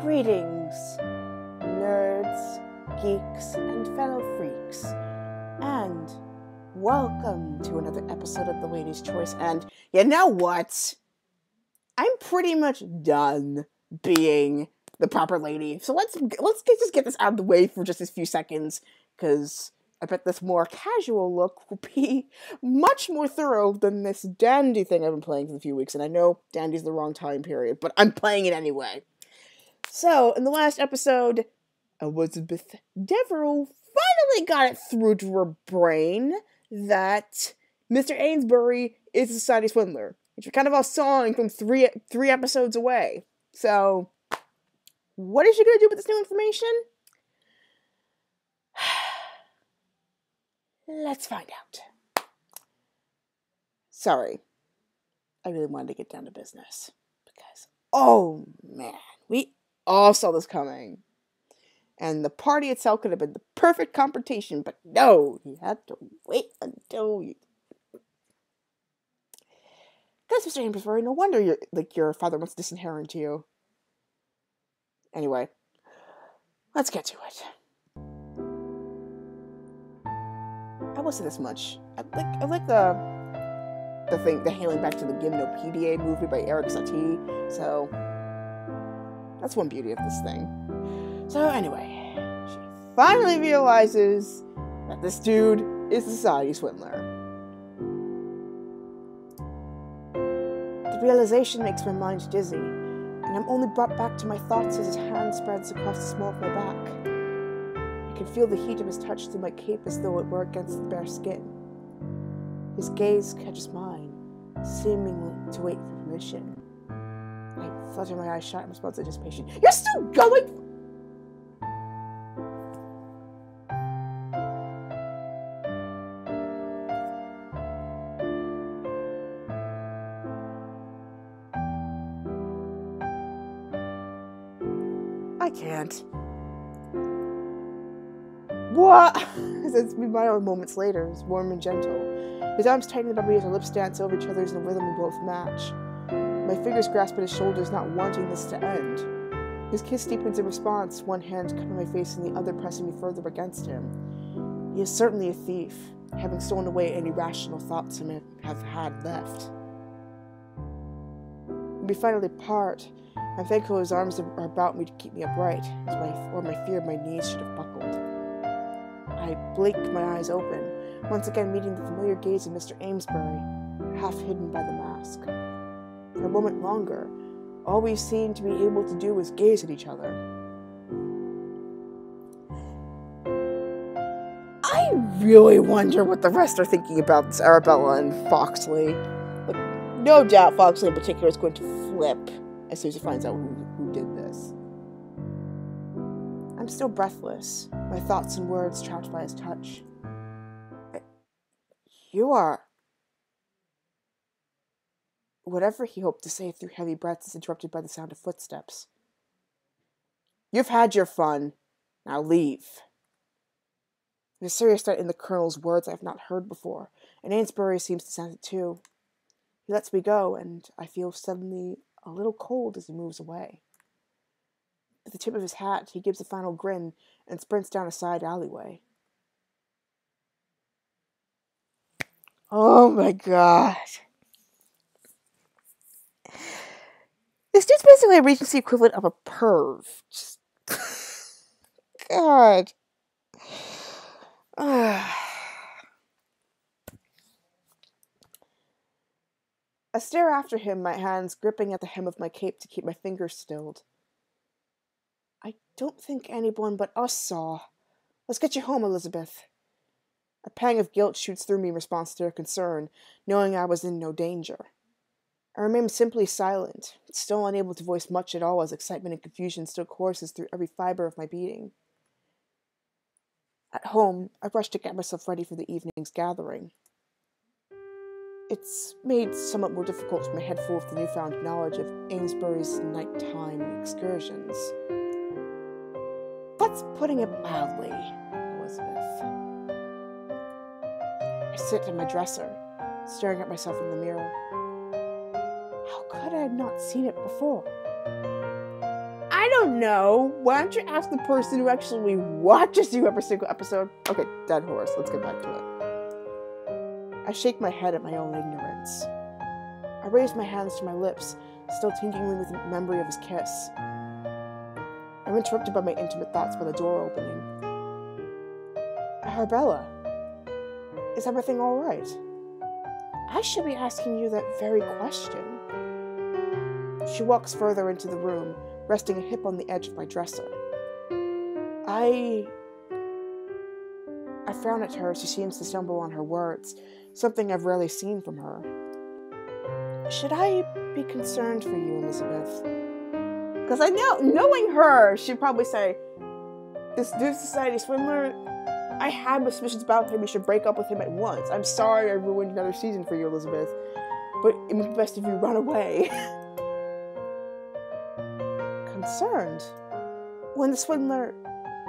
Greetings, nerds, geeks, and fellow freaks, and welcome to another episode of The Lady's Choice. And you know what? I'm pretty much done being the proper lady. So let's just get this out of the way for just a few seconds, because I bet this more casual look will be much more thorough than this dandy thing I've been playing for a few weeks. And I know dandy's the wrong time period, but I'm playing it anyway. So, in the last episode, Elizabeth Deverell finally got it through to her brain that Mr. Amesbury is a society swindler, which we're kind of all sawing from three episodes away. So, what is she going to do with this new information? Let's find out. Sorry, I really wanted to get down to business, because, oh man, we all saw this coming. And the party itself could have been the perfect confrontation, but no, you had to wait until you... That's Mr. Amesbury, no wonder your father wants to disinherit you. Anyway, let's get to it. I will say this much. I like the hailing back to the Gymnopedia movie by Eric Satie, so that's one beauty of this thing. So anyway, she finally realizes that this dude is a society swindler. The realization makes my mind dizzy, and I'm only brought back to my thoughts as his hand spreads across the small of my back. I can feel the heat of his touch through my cape as though it were against the bare skin. His gaze catches mine, seemingly to wait for permission. I flutter my eyes shut in response to anticipation. You're still going? I can't. What? It's been my own moments later, it's warm and gentle. His arms tighten about me as our lips dance over each other's in a rhythm we both match. My fingers grasp at his shoulders, not wanting this to end. His kiss deepens in response, one hand covering my face and the other pressing me further against him. He is certainly a thief, having stolen away any rational thoughts I may have had left. When we finally part, I'm thankful his arms are about me to keep me upright, or my fear my knees should have buckled. I blink my eyes open, once again meeting the familiar gaze of Mr. Amesbury, half hidden by the mask. For a moment longer, all we seemed to be able to do was gaze at each other. I really wonder what the rest are thinking about this Arabella and Foxley. Like, no doubt Foxley in particular is going to flip as soon as he finds out who did this. I'm still breathless, my thoughts and words trapped by his touch. You are... Whatever he hoped to say through heavy breaths is interrupted by the sound of footsteps. You've had your fun. Now leave. There's a serious threat in the Colonel's words I have not heard before, and Amesbury seems to sense it too. He lets me go, and I feel suddenly a little cold as he moves away. With the tip of his hat, he gives a final grin and sprints down a side alleyway. Oh my god. This dude's basically a Regency equivalent of a perv. Just... God. I stare after him, my hands gripping at the hem of my cape to keep my fingers stilled. I don't think anyone but us saw. Let's get you home, Elizabeth. A pang of guilt shoots through me in response to her concern, knowing I was in no danger. I remain simply silent, still unable to voice much at all as excitement and confusion still courses through every fiber of my being. At home, I rush to get myself ready for the evening's gathering. It's made somewhat more difficult with my head full of the newfound knowledge of Amesbury's nighttime excursions. That's putting it mildly, Elizabeth. I sit in my dresser, staring at myself in the mirror. How could I have not seen it before? I don't don't know. Why don't you ask the person who actually watches you every single episode? Okay, dead horse. Let's get back to it. I shake my head at my own ignorance. I raise my hands to my lips, still tingling with the memory of his kiss. I'm interrupted by my intimate thoughts by the door opening. Arabella, is everything all right? I should be asking you that very question. She walks further into the room, resting a hip on the edge of my dresser. I frown at her as she seems to stumble on her words, something I've rarely seen from her. Should I be concerned for you, Elizabeth? Because I know, knowing her, she'd probably say, this dude society swindler, I have suspicions about him, you should break up with him at once. I'm sorry I ruined another season for you, Elizabeth, but it would be best if you run away. Concerned? When the swindler,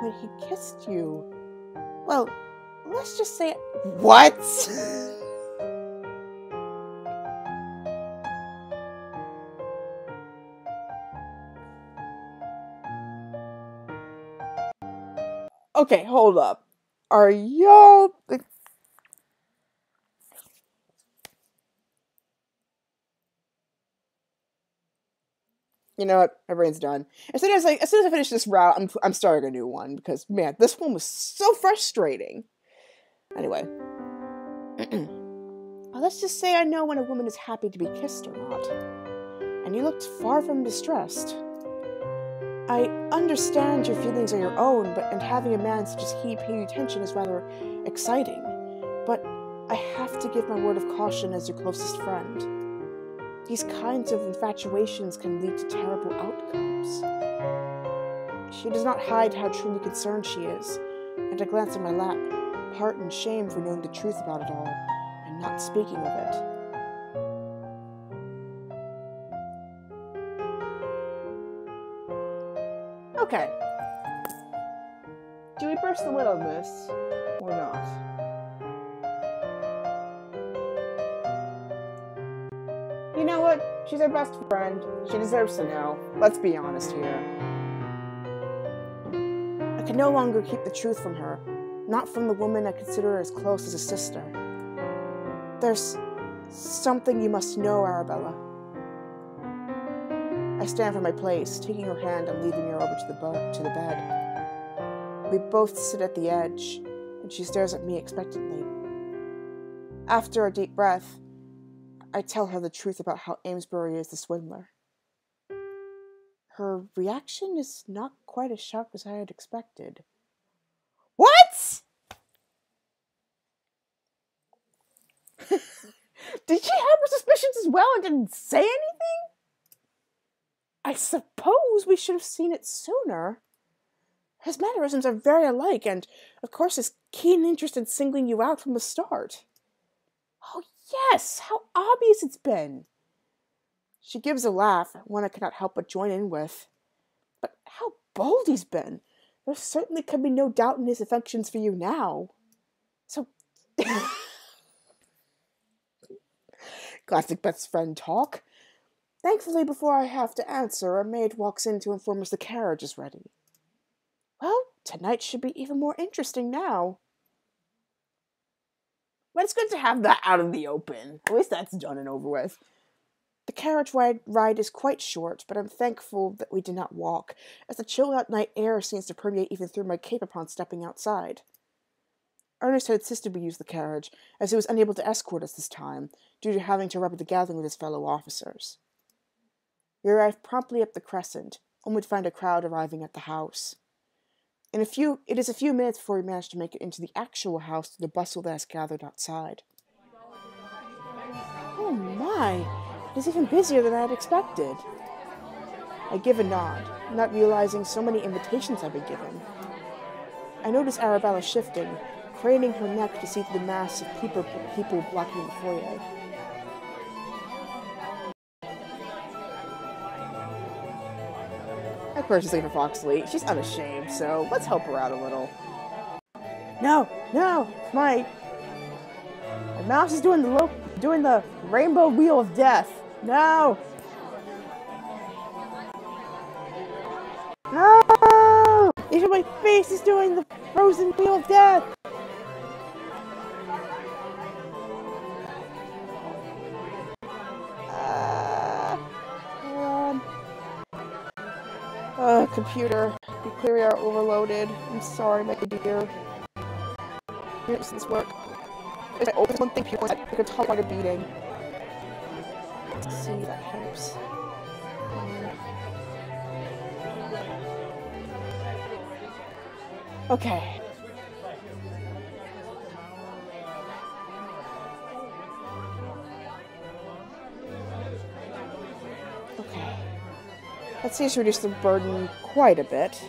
when he kissed you? Well, let's just say, what? Okay, hold up. Are y'all... You know what? My brain's done. As soon as I finish this route, I'm starting a new one because, man, this one was so frustrating. Anyway, well, let's just say I know when a woman is happy to be kissed or not. And you looked far from distressed. I understand your feelings are your own, and having a man such as he pay you attention is rather exciting. But I have to give my word of caution as your closest friend. These kinds of infatuations can lead to terrible outcomes. She does not hide how truly concerned she is, and I glance at my lap, part in shame for knowing the truth about it all, and not speaking of it. Okay. Do we burst the lid on this, or not? You know what? She's our best friend. She deserves to know. Let's be honest here. I can no longer keep the truth from her, not from the woman I consider as close as a sister. There's something you must know, Arabella. I stand from my place, taking her hand and leading her over to the bed. We both sit at the edge, and she stares at me expectantly. After a deep breath, I tell her the truth about how Amesbury is the swindler. Her reaction is not quite as sharp as I had expected. What? Did she have her suspicions as well and didn't say anything? I suppose we should have seen it sooner. His mannerisms are very alike, and, of course, his keen interest in singling you out from the start. Oh, yes! How obvious it's been! She gives a laugh, one I cannot help but join in with. But how bold he's been! There certainly can be no doubt in his affections for you now. So... Classic best friend talk. Thankfully, before I have to answer, a maid walks in to inform us the carriage is ready. Well, tonight should be even more interesting now. But it's good to have that out in the open. At least that's done and over with. The carriage ride is quite short, but I'm thankful that we did not walk, as the chilled-out night air seems to permeate even through my cape upon stepping outside. Ernest had insisted we use the carriage, as he was unable to escort us this time, due to having to rub at the gathering with his fellow officers. We arrived promptly up the crescent, only to find a crowd arriving at the house. It is a few minutes before we manage to make it into the actual house through the bustle that has gathered outside. Oh my! It is even busier than I had expected. I give a nod, not realizing so many invitations I've been given. I notice Arabella shifting, craning her neck to see through the mass of people blocking the foyer. Of course, she's looking for Foxley. She's unashamed, so let's help her out a little. No, my mouse is doing the rainbow wheel of death. No. my face is doing the frozen wheel of death! Computer, be clear we are overloaded. I'm sorry, my dear. Here does this work? There's my oldest one thing people said, like a top water beating. Let's see if that helps. Okay. Okay. That seems to reduce the burden quite a bit.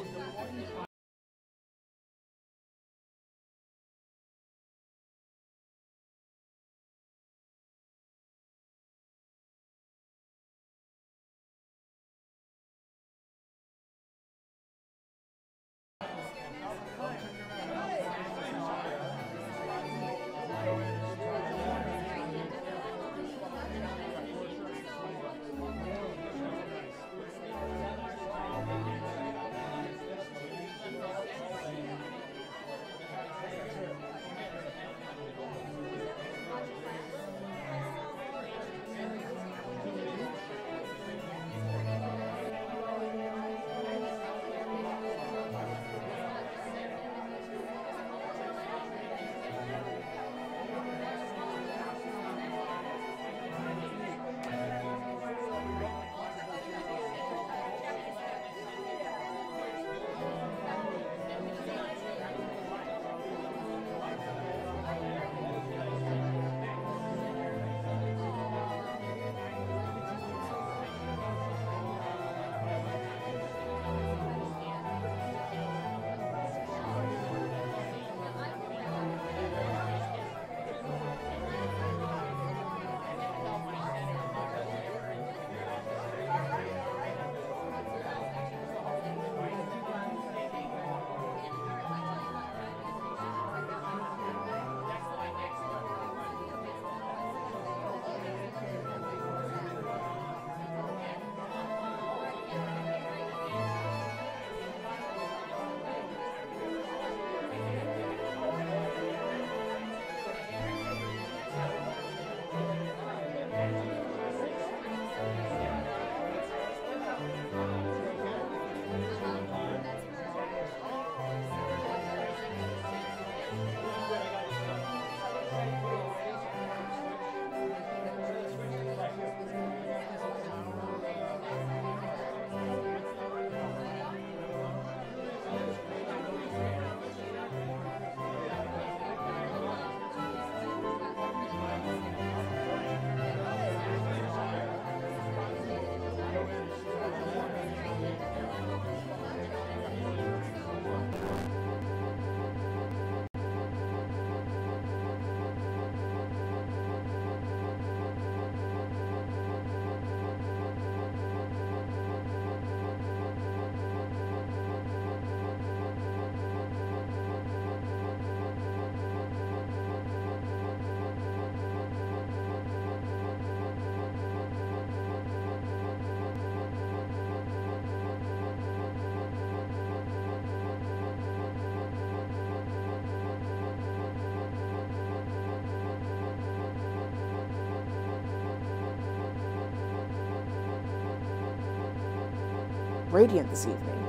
Radiant this evening.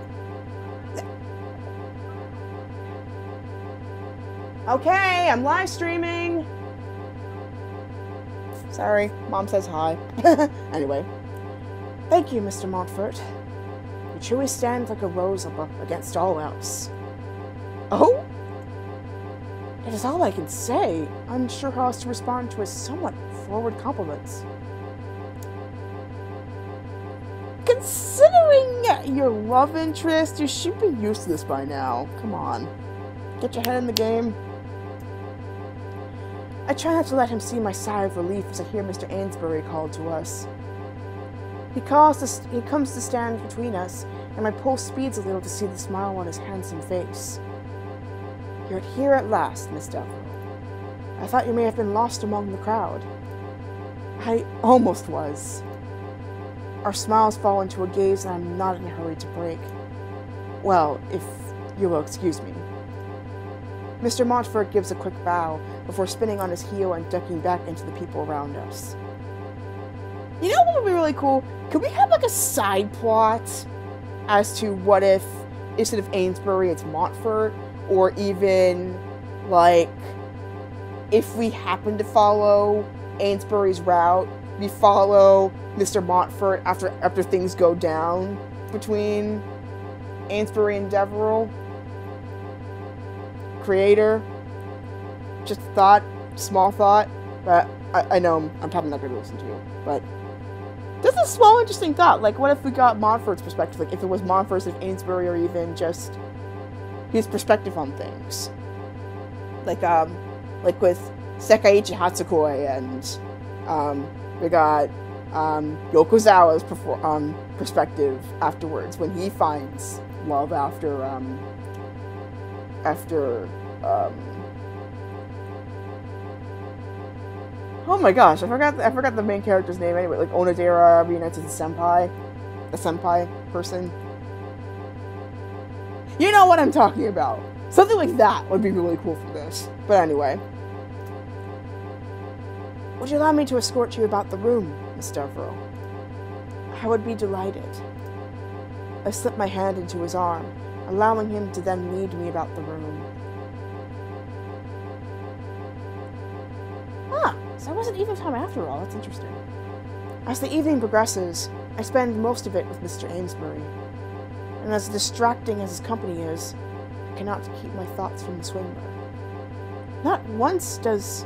Okay, I'm live streaming. Sorry, Mom says hi. Anyway, thank you, Mr. Montfort. You truly stand like a rose against all else. Oh? It is all I can say. Unsure how else to respond to his somewhat forward compliments. Considering your love interest, you should be used to this by now. Come on. Get your head in the game. I try not to let him see my sigh of relief as I hear Mr. Ainsbury called to us. He comes to stand between us, and my pulse speeds a little to see the smile on his handsome face. You're here at last, Miss Deverell. I thought you may have been lost among the crowd. I almost was. Our smiles fall into a gaze that I'm not in a hurry to break. Well, if You will excuse me. Mr. Montfort gives a quick bow before spinning on his heel and ducking back into the people around us. You know what would be really cool? Could we have like a side plot as to what if instead of Amesbury it's Montfort, or even like if we happen to follow Amesbury's route, we follow Mr. Montfort after things go down between Amesbury and Deverell. Creator, just thought, small thought, but I know I'm probably not going to listen to you, but this is a small interesting thought. Like, what if we got Montfort's perspective? Like, if it was Montfort's, if Amesbury, or even just his perspective on things. Like with Sekaiichi Hatsukoi, and we got Yokozawa's perspective afterwards when he finds love after oh my gosh, I forgot the main character's name anyway. Like Onodera reunites with the senpai person. You know what I'm talking about. Something like that would be really cool for this. But anyway. Would you allow me to escort you about the room, Miss Deverell? I would be delighted. I slipped my hand into his arm, allowing him to then lead me about the room. Ah, so it wasn't evening time after all. That's interesting. As the evening progresses, I spend most of it with Mr. Amesbury. And as distracting as his company is, I cannot keep my thoughts from the swindler. Not once does...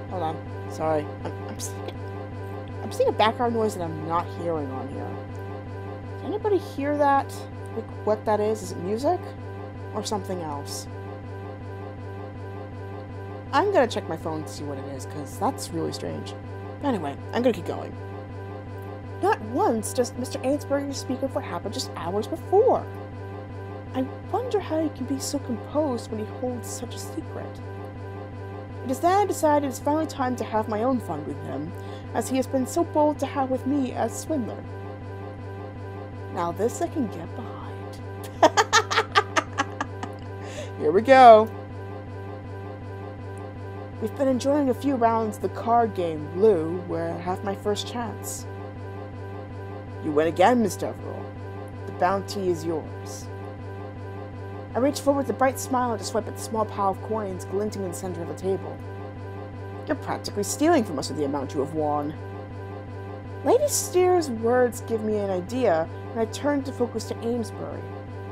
Hold on. Sorry. I'm seeing a background noise that I'm not hearing on here. Does anybody hear that? Like, what that is? Is it music? Or something else? I'm gonna check my phone to see what it is, because that's really strange. Anyway, I'm gonna keep going. Not once does Mr. Amesbury speak of what happened just hours before. I wonder how he can be so composed when he holds such a secret. It is then I decided it's finally time to have my own fun with him, as he has been so bold to have with me as swindler. Now this I can get behind. Here we go. We've been enjoying a few rounds of the card game, Blue, where I have my first chance. You win again, Miss Deverell. The bounty is yours. I reach forward with a bright smile to swipe at the small pile of coins glinting in the center of the table. You're practically stealing from us with the amount you have won. Lady Steer's words give me an idea, and I turn to focus to Amesbury,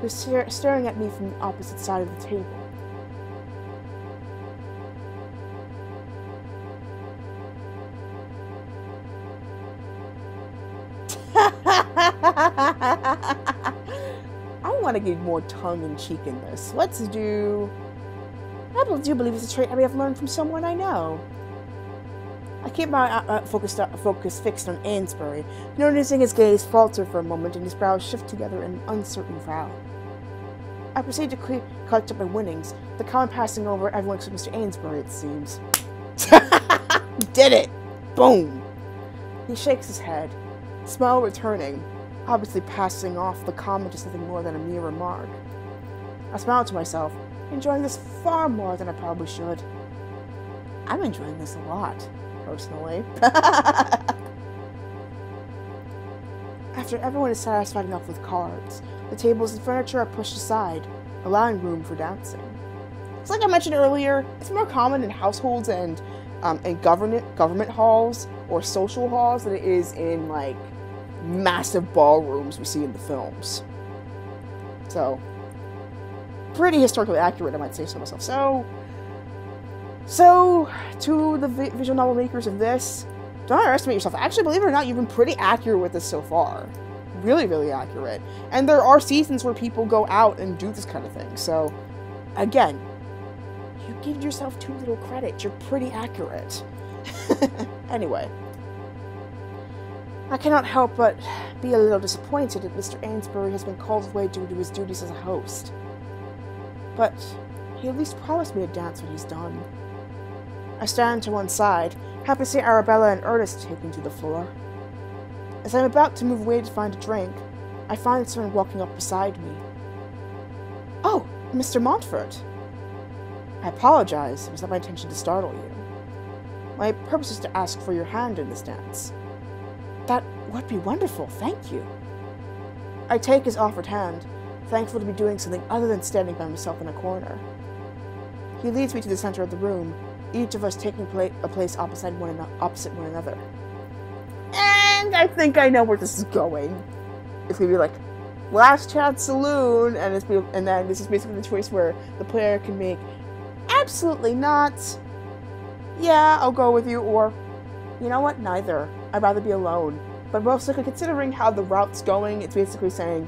who's staring at me from the opposite side of the table. I want to get more tongue-in-cheek in this. Let's do... I do believe it's a trait I may have learned from someone I know. I keep my focus fixed on Amesbury, noticing his gaze falter for a moment and his brows shift together in an uncertain frown. I proceed to collect up my winnings, the comment passing over everyone except Mr. Amesbury, it seems. Did it! Boom! He shakes his head, smile returning, obviously passing off the comment as nothing more than a mere remark. I smile to myself, enjoying this far more than I probably should. I'm enjoying this a lot, personally. After everyone is satisfied enough with cards, the tables and furniture are pushed aside, allowing room for dancing. It's like I mentioned earlier, it's more common in households and in government halls or social halls than it is in, like, massive ballrooms we see in the films. So, pretty historically accurate, I might say so myself. So to the visual novel makers of this, don't underestimate yourself. Actually, believe it or not, you've been pretty accurate with this so far. Really, really accurate. And there are seasons where people go out and do this kind of thing. So, again, you give yourself too little credit. You're pretty accurate. Anyway. I cannot help but be a little disappointed that Mr. Amesbury has been called away due to his duties as a host. But he at least promised me a dance when he's done. I stand to one side, happy to see Arabella and Ernest taking to the floor. As I'm about to move away to find a drink, I find someone walking up beside me. Oh, Mr. Montfort. I apologize. It was not my intention to startle you. My purpose is to ask for your hand in this dance. That would be wonderful, thank you. I take his offered hand, thankful to be doing something other than standing by myself in a corner. He leads me to the center of the room, each of us taking a place opposite one another. And I think I know where this is going. It's going to be like, last chance saloon, and then this is basically the choice where the player can make absolutely not, yeah, I'll go with you, or, you know what, neither. I'd rather be alone. But mostly considering how the route's going, it's basically saying,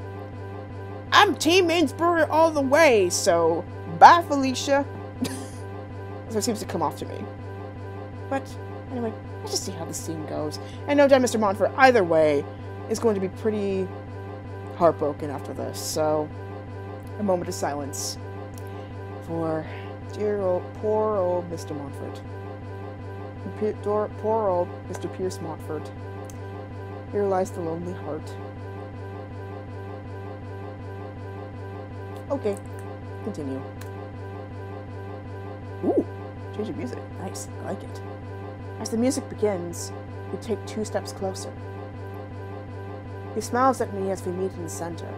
I'm Team Ainsbury all the way, so bye, Felicia. So it seems to come off to me. But anyway, let's just see how the scene goes. And no doubt Mr. Montfort, either way, is going to be pretty heartbroken after this. So, a moment of silence for poor old Mr. Montfort. Poor old Mr. Pierce Montfort. Here lies the lonely heart. Okay, continue. Ooh, change of music. Nice, I like it. As the music begins, we take 2 steps closer. He smiles at me as we meet in the center.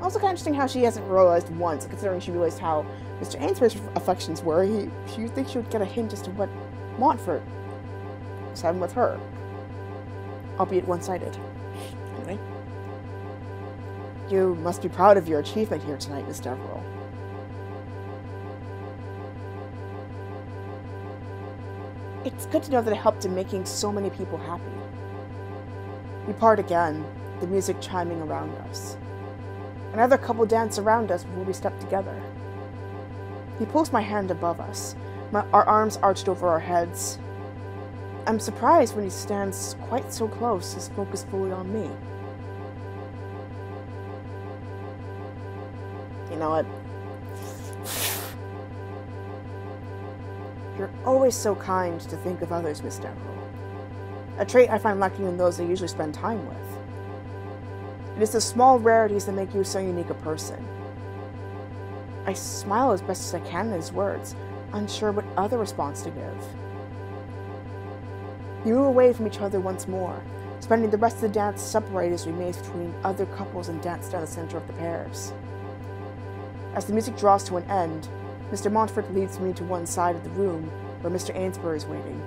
Also kind of interesting how she hasn't realized once, considering she realized how Mr. Ainsbury's affections were. She thinks she would get a hint as to what Montfort was having with her. Albeit one-sided. Anyway. You must be proud of your achievement here tonight, Miss Deverell. It's good to know that it helped in making so many people happy. We part again, the music chiming around us. Another couple dance around us before we step together. He pulls my hand above us, our arms arched over our heads. I'm surprised when he stands quite so close, his focus fully on me. You know what? You're always so kind to think of others, Miss Deverell. A trait I find lacking in those I usually spend time with. It is the small rarities that make you so unique a person. I smile as best as I can at his words, unsure what other response to give. We move away from each other once more, spending the rest of the dance separated as we maze between other couples and dance down the center of the pairs. As the music draws to an end, Mr. Montfort leads me to one side of the room where Mr. Ainsbury is waiting.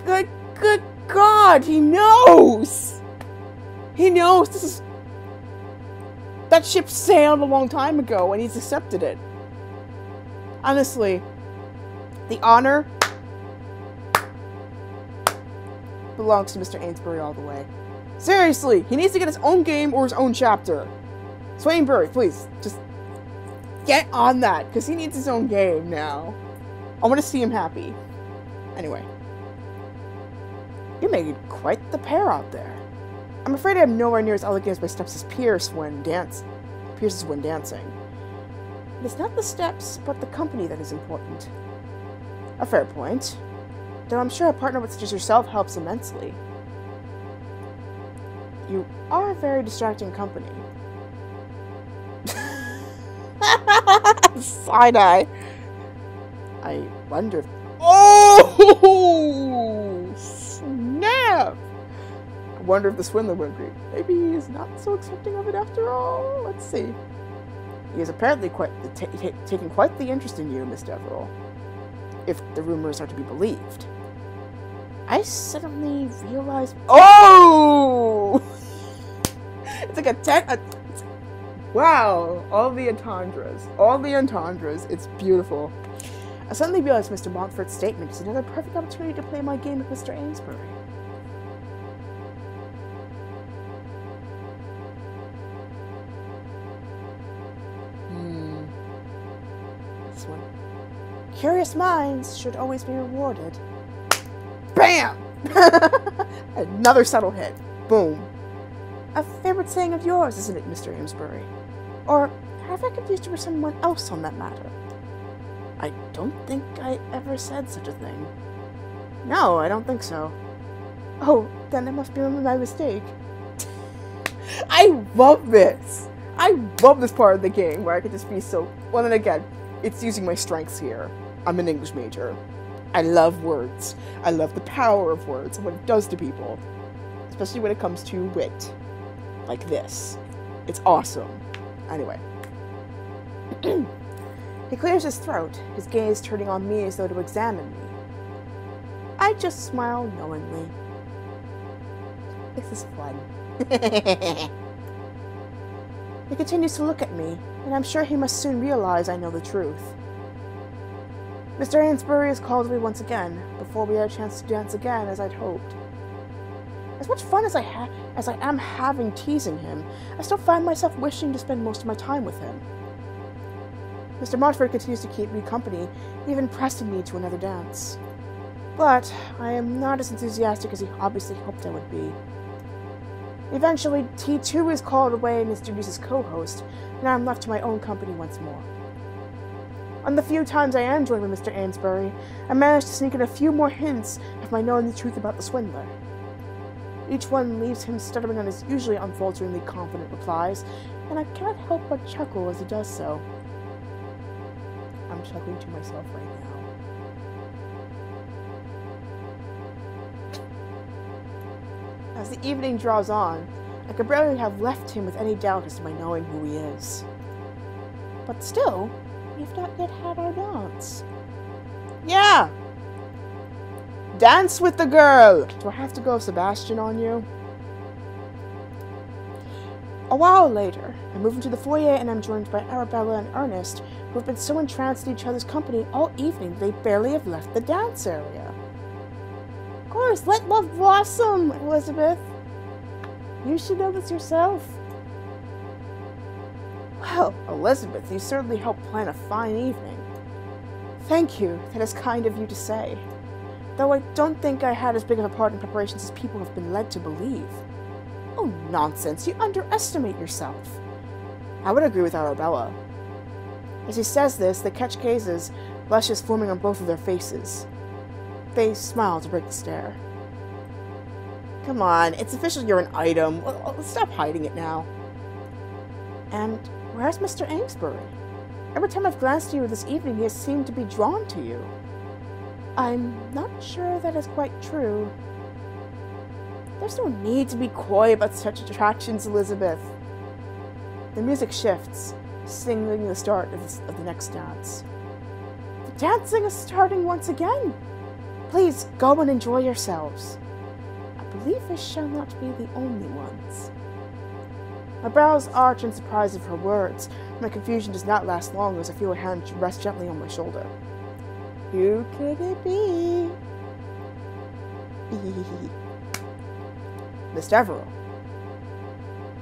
Good God, he knows! He knows this is... That ship sailed a long time ago and he's accepted it. Honestly, the honor belongs to Mr. Ainsbury all the way. Seriously, he needs to get his own game or his own chapter. Swainbury, please, just get on that, because he needs his own game now. I want to see him happy. Anyway. You made quite the pair out there. I'm afraid I am nowhere near as elegant as my steps as Pierce when dancing. It's not the steps, but the company that is important. A fair point. Though I'm sure a partner with such as yourself helps immensely. You are a very distracting company. Side-eye. I wonder if... Oh! Snap! I wonder if the swindler would agree. Maybe he is not so accepting of it after all. Let's see. He is apparently taking quite the interest in you, Miss Deverell. If the rumors are to be believed. I suddenly realized... Oh! It's like a 10... Wow, all the entendres. It's beautiful. I suddenly realized Mr. Montfort's statement is another perfect opportunity to play my game with Mr. Ainsbury. This one. Curious minds should always be rewarded. Bam! Another subtle hit. Boom. A favorite saying of yours, isn't it, Mr. Amesbury? Or have I confused you with someone else on that matter? I don't think I ever said such a thing. No, I don't think so. Oh, then it must be my mistake. I love this! I love this part of the game where I could just be so... Well, then again, it's using my strengths here. I'm an English major. I love words. I love the power of words and what it does to people. Especially when it comes to wit. Like this. It's awesome. Anyway. He clears his throat, his gaze turning on me as though to examine me. I just smile knowingly. This is fun. He continues to look at me, and I'm sure he must soon realize I know the truth. Mr. Ainsbury has called me once again, before we had a chance to dance again as I'd hoped. As much fun as I am having teasing him, I still find myself wishing to spend most of my time with him. Mr. Montfort continues to keep me company, even pressing me to another dance. But I am not as enthusiastic as he obviously hoped I would be. Eventually, he too is called away in his duties as co-host, and I am left to my own company once more. On the few times I am joined with Mr. Ainsbury, I manage to sneak in a few more hints of my knowing the truth about the swindler. Each one leaves him stuttering on his usually unfalteringly confident replies, and I cannot help but chuckle as he does so. I'm chuckling to myself right now. As the evening draws on, I could barely have left him with any doubt as to my knowing who he is. But still, we have not yet had our dance. Yeah! Dance with the girl! Do I have to go Sebastian on you? A while later, I move into the foyer and I'm joined by Arabella and Ernest, who have been so entranced in each other's company all evening they barely have left the dance area. Of course, let love blossom, Elizabeth. You should know this yourself. Well, Elizabeth, you certainly helped plan a fine evening. Thank you, that is kind of you to say. Though I don't think I had as big of a part in preparations as people have been led to believe. Oh, nonsense, you underestimate yourself. I would agree with Arabella. As he says this, they catch gazes, blushes forming on both of their faces. They smile to break the stare. Come on, it's official you're an item. Stop hiding it now. And where's Mr. Ainsbury? Every time I've glanced at you this evening, he has seemed to be drawn to you. I'm not sure that is quite true. There's no need to be coy about such attractions, Elizabeth. The music shifts, signaling the start of the next dance. The dancing is starting once again. Please go and enjoy yourselves. I believe we shall not be the only ones. My brows arch in surprise of her words. My confusion does not last long as I feel a hand rest gently on my shoulder. Who could it be? Miss Deverell.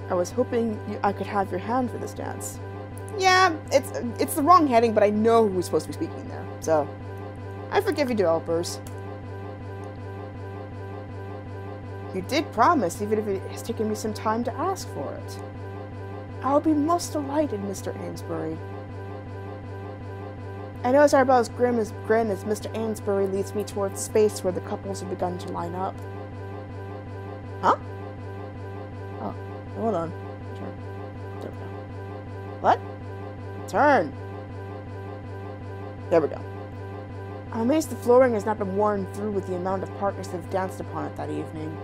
I was hoping I could have your hand for this dance. Yeah, it's the wrong heading, but I know who's supposed to be speaking there, so I forgive you developers. You did promise, even if it has taken me some time to ask for it. I'll be most delighted, Mr. Ainsbury. I notice Arabella's grin as Mr. Ainsbury leads me towards the space where the couples have begun to line up. Huh? Oh, hold on. Turn. There we go. What? Turn. There we go. I'm amazed the flooring has not been worn through with the amount of partners that have danced upon it that evening.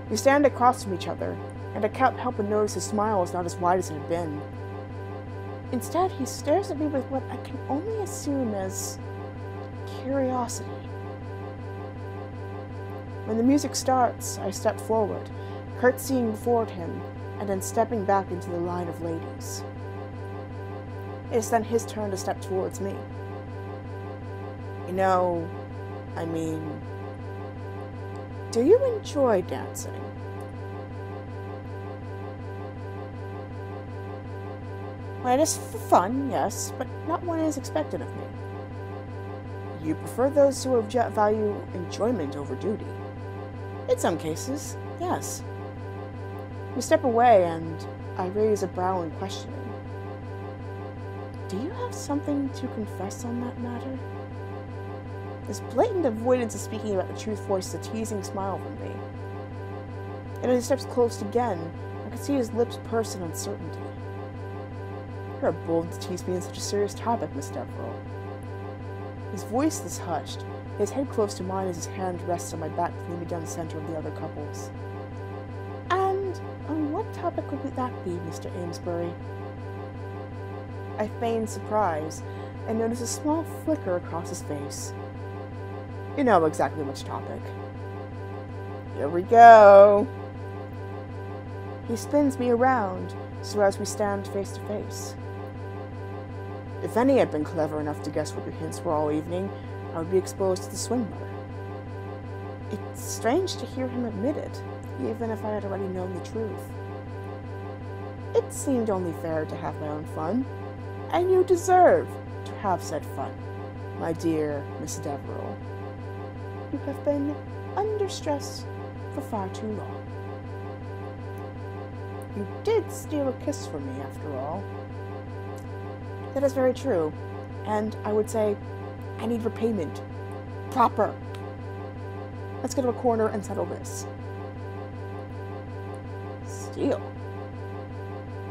We stand across from each other, and I can't help but notice his smile is not as wide as it had been. Instead, he stares at me with what I can only assume as curiosity. When the music starts, I step forward, curtsying toward him, and then stepping back into the line of ladies. It is then his turn to step towards me. Do you enjoy dancing? Well, it is for fun, yes, but not when it is expected of me. You prefer those who value enjoyment over duty. In some cases, yes. We step away, and I raise a brow in questioning. Do you have something to confess on that matter? His blatant avoidance of speaking about the truth forces a teasing smile from me. And as he steps close again, I can see his lips purse in uncertainty. You are bold to tease me on such a serious topic, Miss Deverell. His voice is hushed, his head close to mine as his hand rests on my back to lead me down the center of the other couples. And on what topic would that be, Mr. Amesbury? I feign surprise and notice a small flicker across his face. You know exactly which topic. Here we go. He spins me around so as we stand face to face. If any had been clever enough to guess what your hints were all evening, I would be exposed to the swindler. It's strange to hear him admit it, even if I had already known the truth. It seemed only fair to have my own fun, and you deserve to have said fun, my dear Miss Deverell. You have been under stress for far too long. You did steal a kiss from me, after all. That is very true, and I would say I need repayment. Proper. Let's go to a corner and settle this. Steal?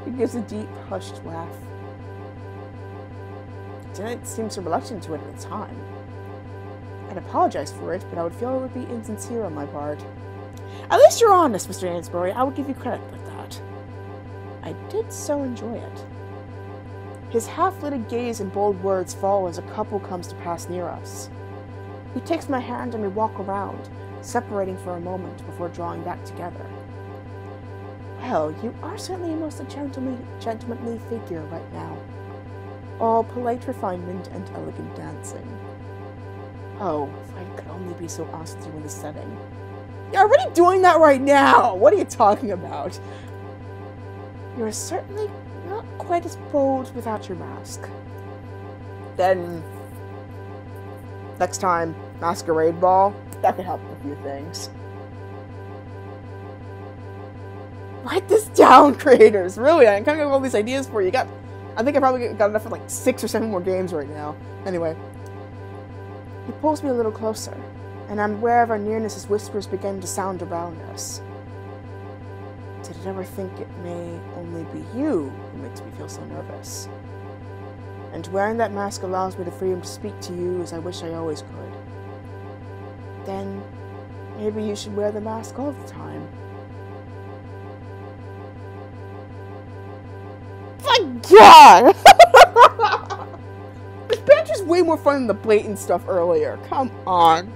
He gives a deep, hushed laugh. Didn't seem so reluctant to it at the time. I'd apologize for it, but I would feel it would be insincere on my part. At least you're honest, Mr. Amesbury. I would give you credit for that. I did so enjoy it. His half-lidded gaze and bold words fall as a couple comes to pass near us. He takes my hand and we walk around, separating for a moment before drawing back together. Well, you are certainly a most gentlemanly figure right now. All polite refinement and elegant dancing. Oh, if I could only be so honest with you in this setting. You're already doing that right now! What are you talking about? You're certainly not quite as bold without your mask. Then, next time, masquerade ball, that could help with a few things. Write this down, creators! Really, I'm coming up with all these ideas for you. I think I probably got enough for like 6 or 7 more games right now. Anyway. He pulls me a little closer, and I'm aware of our nearness as whispers begin to sound around us. Did I ever think it may only be you who makes me feel so nervous? And wearing that mask allows me the freedom to speak to you as I wish I always could. Then, maybe you should wear the mask all the time. My God! This banter's way more fun than the blatant stuff earlier. Come on.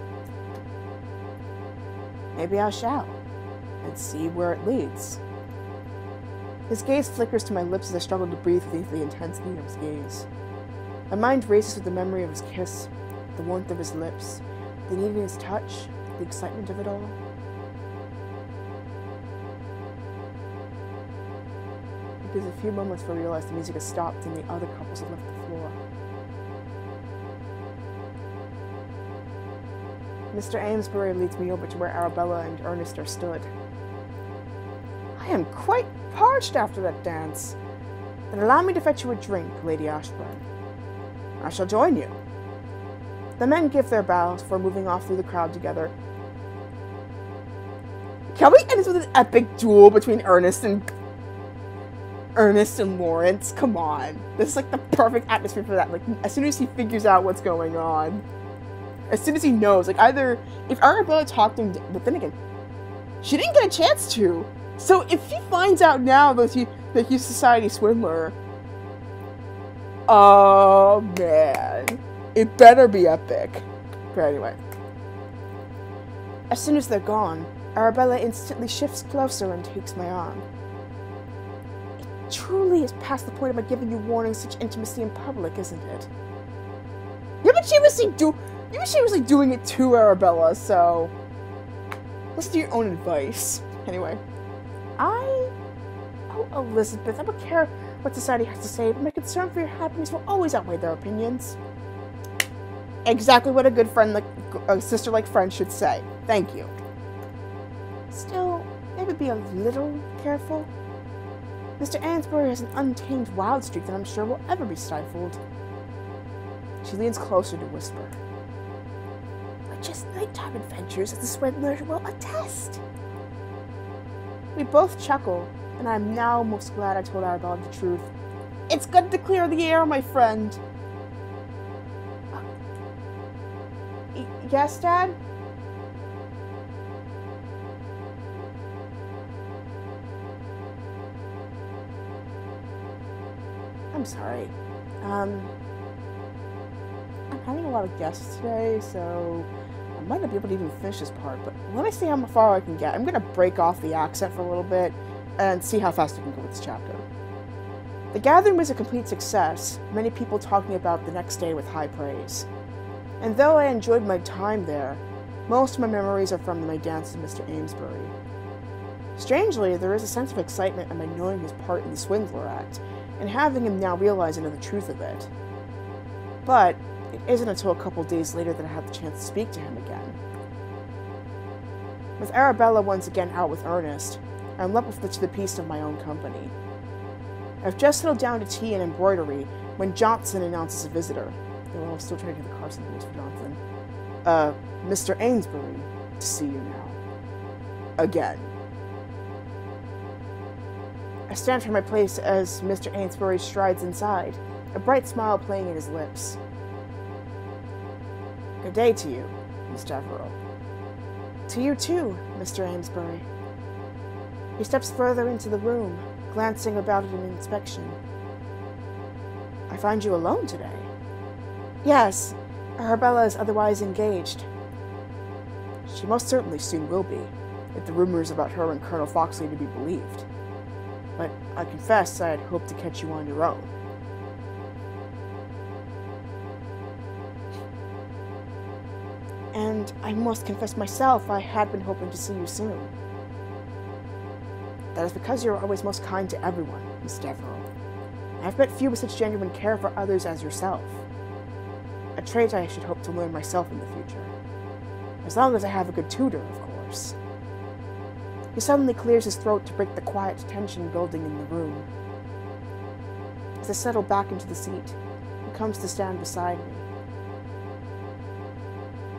Maybe I shall, and see where it leads. His gaze flickers to my lips as I struggle to breathe beneath the intensity of his gaze. My mind races with the memory of his kiss, the warmth of his lips, the need in his touch, the excitement of it all. It gives a few moments before I realize the music has stopped and the other couples have left the floor. Mr. Amesbury leads me over to where Arabella and Ernest are stood. I am quite parched after that dance. Then allow me to fetch you a drink, Lady Ashburn. I shall join you. The men give their bows before moving off through the crowd together. Can we end this with an epic duel between Ernest and Lawrence? Come on. This is like the perfect atmosphere for that. Like, as soon as he figures out what's going on. As soon as he knows. Like, either, if Arabella talked to him, but then again, she didn't get a chance to. So if he finds out now that he's a society swindler, oh man. It better be epic. But anyway. As soon as they're gone, Arabella instantly shifts closer and takes my arm. It truly is past the point of my giving you warning such intimacy in public, isn't it? You've been shamelessly doing it to Arabella, so listen to your own advice. Anyway. Oh, Elizabeth, I don't care what society has to say, but my concern for your happiness will always outweigh their opinions. Exactly what a good friend, like a sister-like friend should say. Thank you. Still, maybe be a little careful. Mr. Amesbury has an untamed wild streak that I'm sure will ever be stifled. She leans closer to whisper. just nighttime adventures, as the swindler will attest. We both chuckle, and I am now most glad I told Arabella the truth. It's good to clear the air, my friend. Yes, Dad? I'm sorry. I'm having a lot of guests today, so I might not be able to even finish this part, but let me see how far I can get. I'm going to break off the accent for a little bit and see how fast I can go with this chapter. The gathering was a complete success, many people talking about the next day with high praise. And though I enjoyed my time there, most of my memories are from my dance to Mr. Amesbury. Strangely, there is a sense of excitement in my knowing his part in the Swindler Act, and having him now realize into the truth of it. But it isn't until a couple days later that I had the chance to speak to him again. With Arabella once again out with Ernest, I'm left to the peace of my own company. I've just settled down to tea and embroidery when Johnson announces a visitor. Though I'm still trying to do the Carson rules for Johnson. Mr. Amesbury, to see you now. Again. I stand from my place as Mr. Amesbury strides inside, a bright smile playing at his lips. Good day to you, Miss Deverell. To you too, Mr. Amesbury. He steps further into the room, glancing about it in inspection. I find you alone today. Yes, Arabella is otherwise engaged. She most certainly soon will be, if the rumors about her and Colonel Foxley are to be believed. But I confess I had hoped to catch you on your own. And I must confess myself, I had been hoping to see you soon. That is because you are always most kind to everyone, Miss Deverell. I have met few with such genuine care for others as yourself. A trait I should hope to learn myself in the future. As long as I have a good tutor, of course. He suddenly clears his throat to break the quiet tension building in the room. As I settle back into the seat, he comes to stand beside me.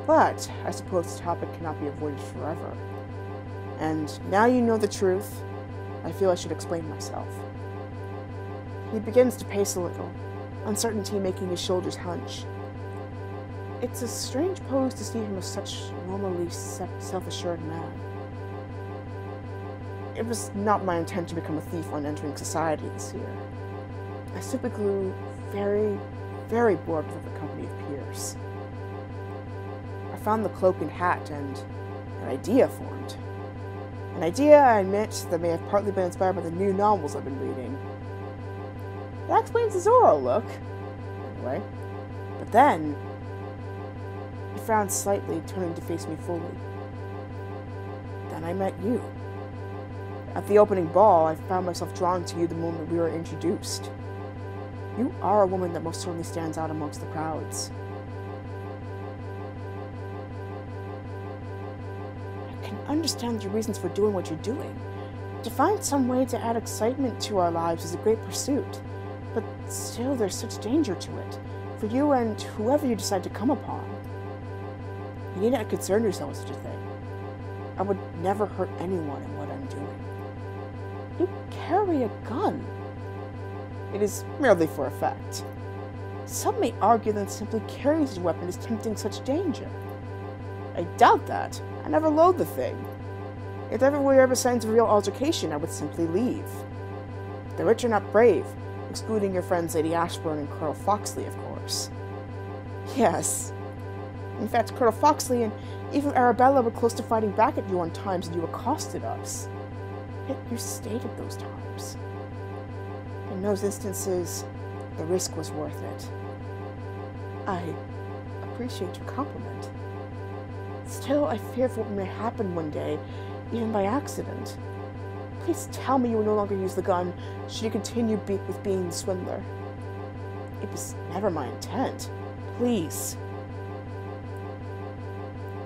But I suppose the topic cannot be avoided forever. And now you know the truth, I feel I should explain myself. He begins to pace a little, uncertainty making his shoulders hunch. It's a strange pose to see him as such normally self-assured man. It was not my intent to become a thief on entering society this year. I simply grew very, very bored with the company of peers. I found the cloak and hat, and an idea formed. An idea, I admit, that may have partly been inspired by the new novels I've been reading. That explains his Zorro look. Anyway. But then, he frowned slightly, turning to face me fully. Then I met you. At the opening ball, I found myself drawn to you the moment we were introduced. You are a woman that most certainly stands out amongst the crowds. I can understand your reasons for doing what you're doing. To find some way to add excitement to our lives is a great pursuit, but still there's such danger to it, for you and whoever you decide to come upon. You need not concern yourself with such a thing. I would never hurt anyone in what I'm doing. You carry a gun. It is merely for effect. Some may argue that simply carrying such a weapon is tempting such danger. I doubt that. I never load the thing. If there were ever signs of real altercation, I would simply leave. The rich are not brave, excluding your friends Lady Ashburn and Colonel Foxley, of course. Yes. In fact, Colonel Foxley and even Arabella were close to fighting back at you on times and you accosted us. Yet you stayed at those times. In those instances, the risk was worth it. I appreciate your compliment. Still, I fear for what may happen one day, even by accident. Please tell me you will no longer use the gun should you continue with being the swindler. It was never my intent. Please.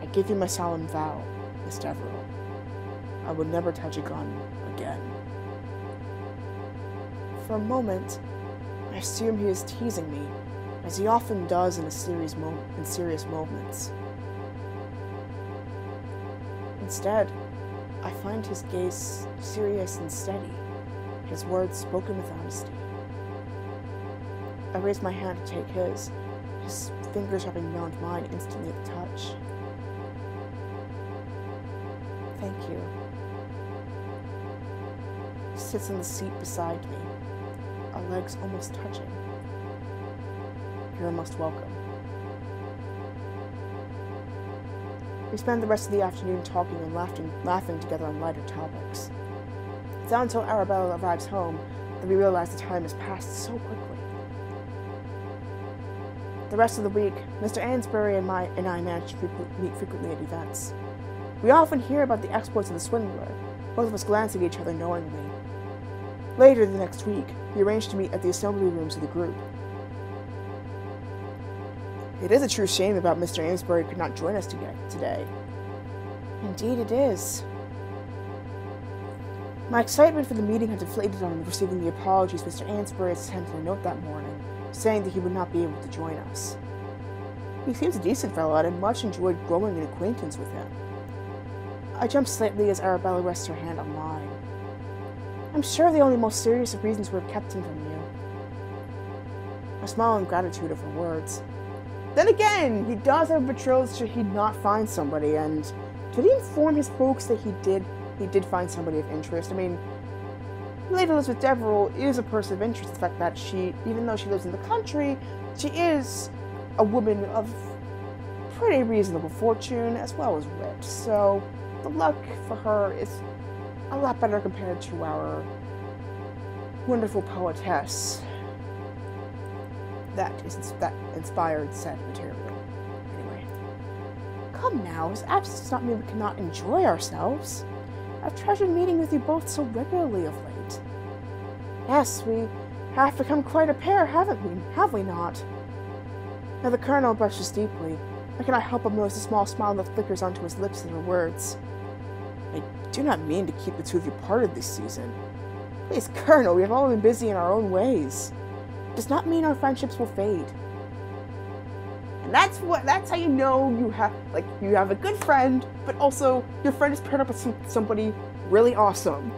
I give you my solemn vow, Miss Deverell. I will never touch a gun again. For a moment, I assume he is teasing me, as he often does in serious moments. Instead, I find his gaze serious and steady, his words spoken with honesty. I raise my hand to take his fingers wrapping around mine instantly at the touch. Thank you. He sits in the seat beside me, our legs almost touching. You're most welcome. We spend the rest of the afternoon talking and laughing together on lighter topics. It's not until Arabella arrives home that we realize the time has passed so quickly. The rest of the week, Mr. Ainsbury and I manage to meet frequently at events. We often hear about the exploits of the swindler, both of us glance at each other knowingly. Later the next week, we arrange to meet at the assembly rooms of the group. It is a true shame about Mr. Ainsbury could not join us today. Indeed it is. My excitement for the meeting had deflated on receiving the apologies Mr. Ainsbury had sent in a note that morning, saying that he would not be able to join us. He seems a decent fellow, and I much enjoyed growing an acquaintance with him. I jumped slightly as Arabella rests her hand on mine. I'm sure the only most serious of reasons would have kept him from you. I smile in gratitude of her words. Then again, he does have a betrothed should he not find somebody, and did he inform his folks that he did find somebody of interest? I mean, Lady Elizabeth Deverell is a person of interest. The fact that she, even though she lives in the country, she is a woman of pretty reasonable fortune as well as wit. So the luck for her is a lot better compared to our wonderful poetess that inspired said material. Anyway, come now, his absence does not mean we cannot enjoy ourselves. I've treasured meeting with you both so regularly of late. Yes, we have become quite a pair, haven't we? Have we not? Now the Colonel blushes deeply. I cannot help but notice a small smile that flickers onto his lips at her words. I do not mean to keep the two of you parted this season. Please, Colonel, we have all been busy in our own ways. It does not mean our friendships will fade. And that's how you know you have a good friend, but also your friend is paired up with somebody really awesome.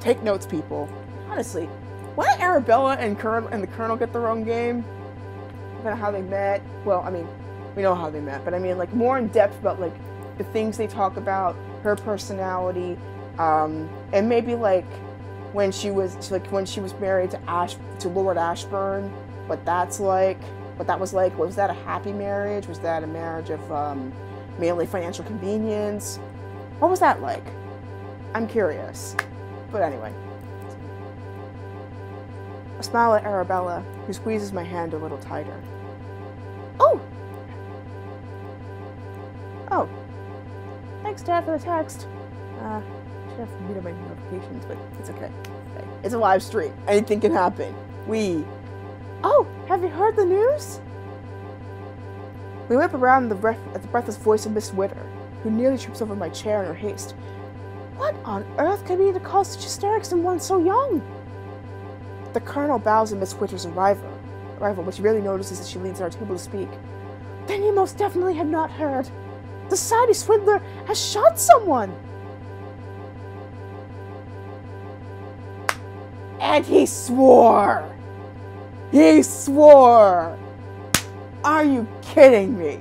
Take notes, people. Honestly, why did Arabella and the Colonel get their own game? I don't know how they met. Well, I mean, we know how they met, but I mean, like, more in depth about like the things they talk about, her personality, and maybe like when she was married to Lord Ashburn, what that was like. Was that a happy marriage? Was that a marriage of mainly financial convenience? What was that like? I'm curious. But anyway. I smile at Arabella, who squeezes my hand a little tighter. Oh! Thanks, Dad, for the text. Should have muted my notifications, but it's okay. It's a live stream. Anything can happen. Oh, have you heard the news? We whip around at the breathless voice of Miss Witter, who nearly trips over my chair in her haste. What on earth could be to cause such hysterics in one so young? The Colonel bows at Miss Witter's arrival, but she rarely notices as she leans at our table to speak. Then you most definitely have not heard. The society swindler has shot someone! And he swore! He swore! Are you kidding me?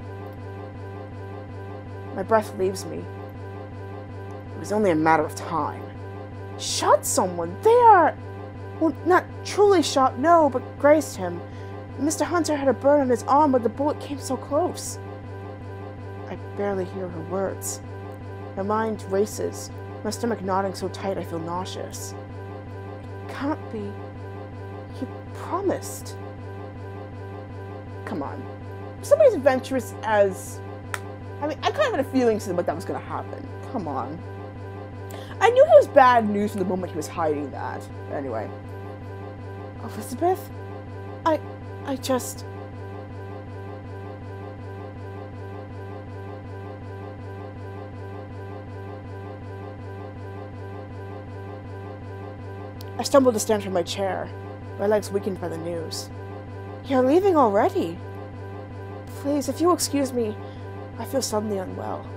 My breath leaves me. It was only a matter of time. Shot someone? They are... Well, not truly shot, no, but grazed him. Mr. Hunter had a burn on his arm, but the bullet came so close. I barely hear her words. My mind races, my stomach knotting so tight I feel nauseous. It can't be. You promised. Come on. If somebody's adventurous as... I mean, I kind of had a feeling something like that was going to happen. Come on. I knew it was bad news from the moment he was hiding that. But anyway. Elizabeth? I just... I stumbled to stand from my chair, my legs weakened by the news. You're leaving already? Please, if you'll excuse me, I feel suddenly unwell.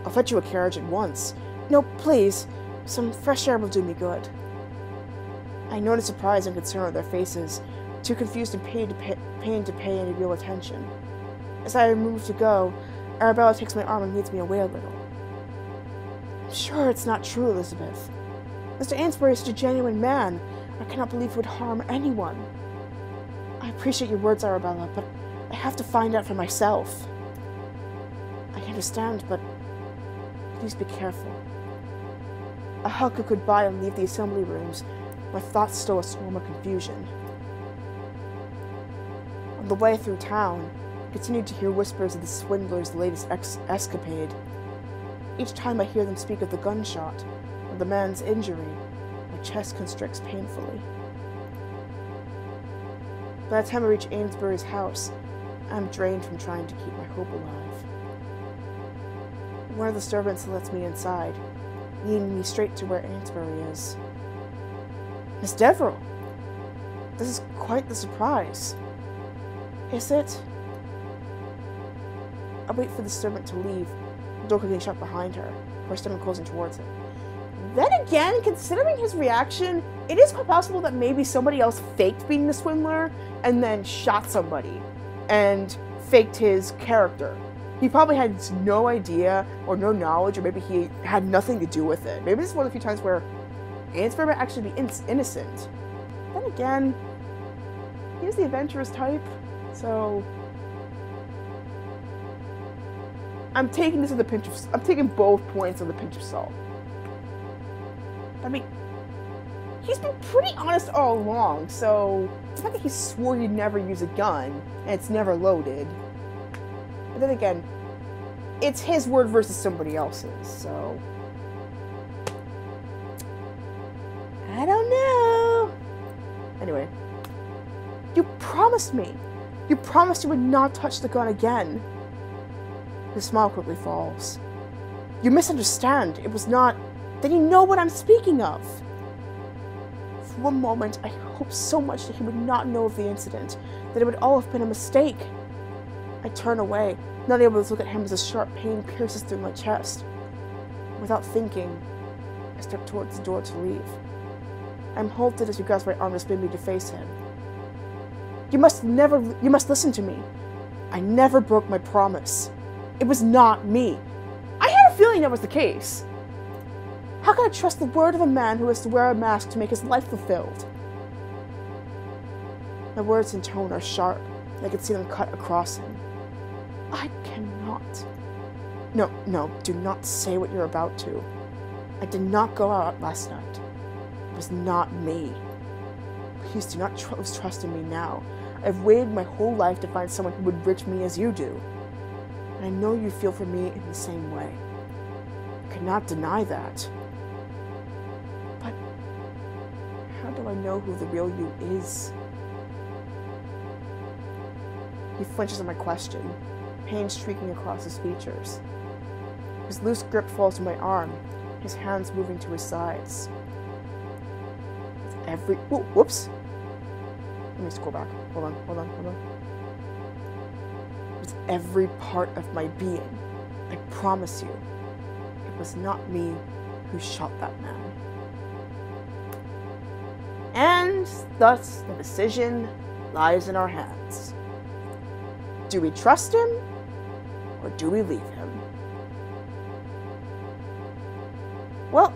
I'll fetch you a carriage at once. No, please. Some fresh air will do me good. I noticed surprise and concern on their faces, too confused and pain to pay any real attention. As I move to go, Arabella takes my arm and leads me away a little. I'm sure it's not true, Elizabeth. Mr. Ainsbury is such a genuine man. I cannot believe he would harm anyone. I appreciate your words, Arabella, but I have to find out for myself. I understand, but please be careful. I hug a goodbye and leave the assembly rooms, my thoughts still a swarm of confusion. On the way through town, I continued to hear whispers of the swindler's latest escapade. Each time I hear them speak of the gunshot, or the man's injury, my chest constricts painfully. By the time I reach Ainsbury's house, I'm drained from trying to keep my hope alive. One of the servants lets me inside, leading me straight to where Ainsbury is. Miss Deverell! This is quite the surprise. Is it? I wait for the servant to leave, the door getting shut behind her, her stomach closing towards it. Then again, considering his reaction, it is quite possible that maybe somebody else faked being the swindler and then shot somebody and faked his character. He probably had no idea or no knowledge, or maybe he had nothing to do with it. Maybe this is one of the few times where Ainsbury might actually be innocent. Then again, he's the adventurous type, so I'm taking this with a pinch of. I'm taking both points with a pinch of salt. I mean, he's been pretty honest all along, so the fact that he swore he'd never use a gun and it's never loaded. But then again, it's his word versus somebody else's, so I don't know. Anyway, you promised me. You promised you would not touch the gun again. His smile quickly falls. You misunderstand. It was not. Then you know what I'm speaking of. For one moment, I hoped so much that he would not know of the incident, that it would all have been a mistake. I turn away, not able to look at him as a sharp pain pierces through my chest. Without thinking, I step towards the door to leave. I'm halted as he grasps my arm to spin me to face him. You must listen to me. I never broke my promise. It was not me. I had a feeling that was the case. How can I trust the word of a man who has to wear a mask to make his life fulfilled? My words and tone are sharp, and I can see them cut across him. I cannot. No, do not say what you're about to. I did not go out last night. It was not me. Please do not lose trust in me now. I've waited my whole life to find someone who would enrich me as you do. And I know you feel for me in the same way. I cannot deny that. But how do I know who the real you is? He flinches at my question, pain streaking across his features. His loose grip falls to my arm, his hands moving to his sides. With every... Ooh, whoops! Let me scroll back. Hold on. With every part of my being, I promise you, it was not me who shot that man. And thus, the decision lies in our hands. Do we trust him, or do we leave him? Well,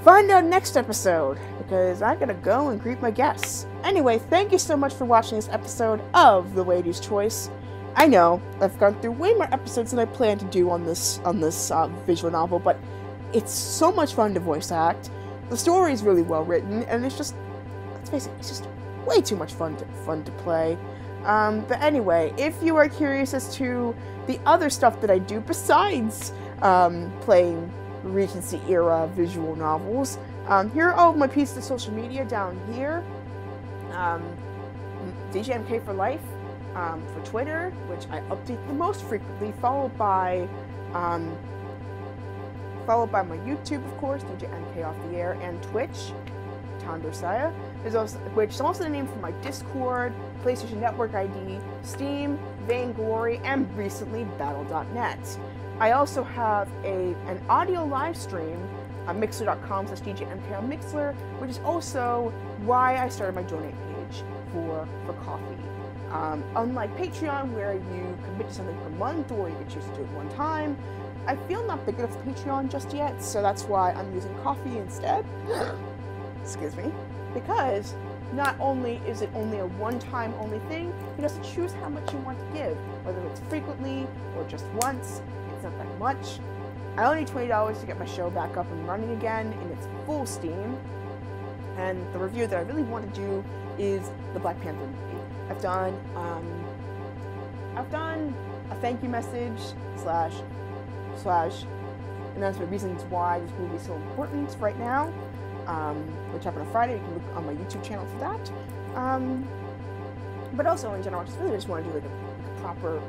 find out next episode, because I gotta go and greet my guests. Anyway, thank you so much for watching this episode of The Lady's Choice. I know, I've gone through way more episodes than I planned to do on this visual novel, but it's so much fun to voice act. The story is really well written, and it's just, let's face it, it's just way too much fun to play. But anyway, if you are curious as to the other stuff that I do besides playing Regency era visual novels, here are all of my pieces of social media down here. DJMK for Life for Twitter, which I update the most frequently, followed by my YouTube, of course, DJMK Off the Air, and Twitch, Tandosaya. There's also, which is also the name for my Discord, PlayStation Network ID, Steam, Vainglory, and recently Battle.net. I also have an audio live stream on mixler.com/DJMKMixler, which is also why I started my donate page for coffee. Unlike Patreon, where you commit to something per month or you can choose to do it one time, I feel not big enough for Patreon just yet, so that's why I'm using Ko-fi instead. Excuse me. Because not only is it only a one-time only thing, you have to choose how much you want to give, whether it's frequently or just once. It's not that much. I only need $20 to get my show back up and running again in its full steam. And the review that I really want to do is the Black Panther movie. I've done a thank you message slash announcement reasons why this movie is so important right now, which happened on Friday. You can look on my YouTube channel for that. But also in general, I just want to do like a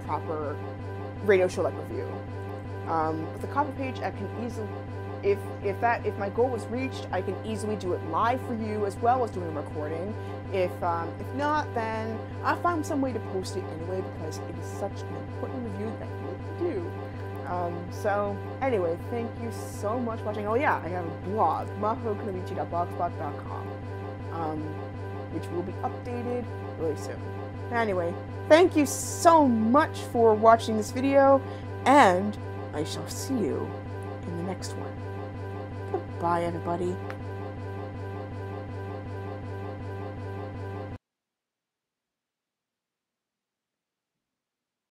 proper radio show like review. With the Ko-fi page, I can easily, if my goal was reached, I can easily do it live for you as well as doing a recording. If not, then I'll find some way to post it anyway because it is such an important review that I need to do. So anyway, thank you so much for watching. Oh yeah, I have a blog, mahokunoichi.blogspot.com, which will be updated really soon. Anyway, thank you so much for watching this video, and I shall see you in the next one. Goodbye, everybody.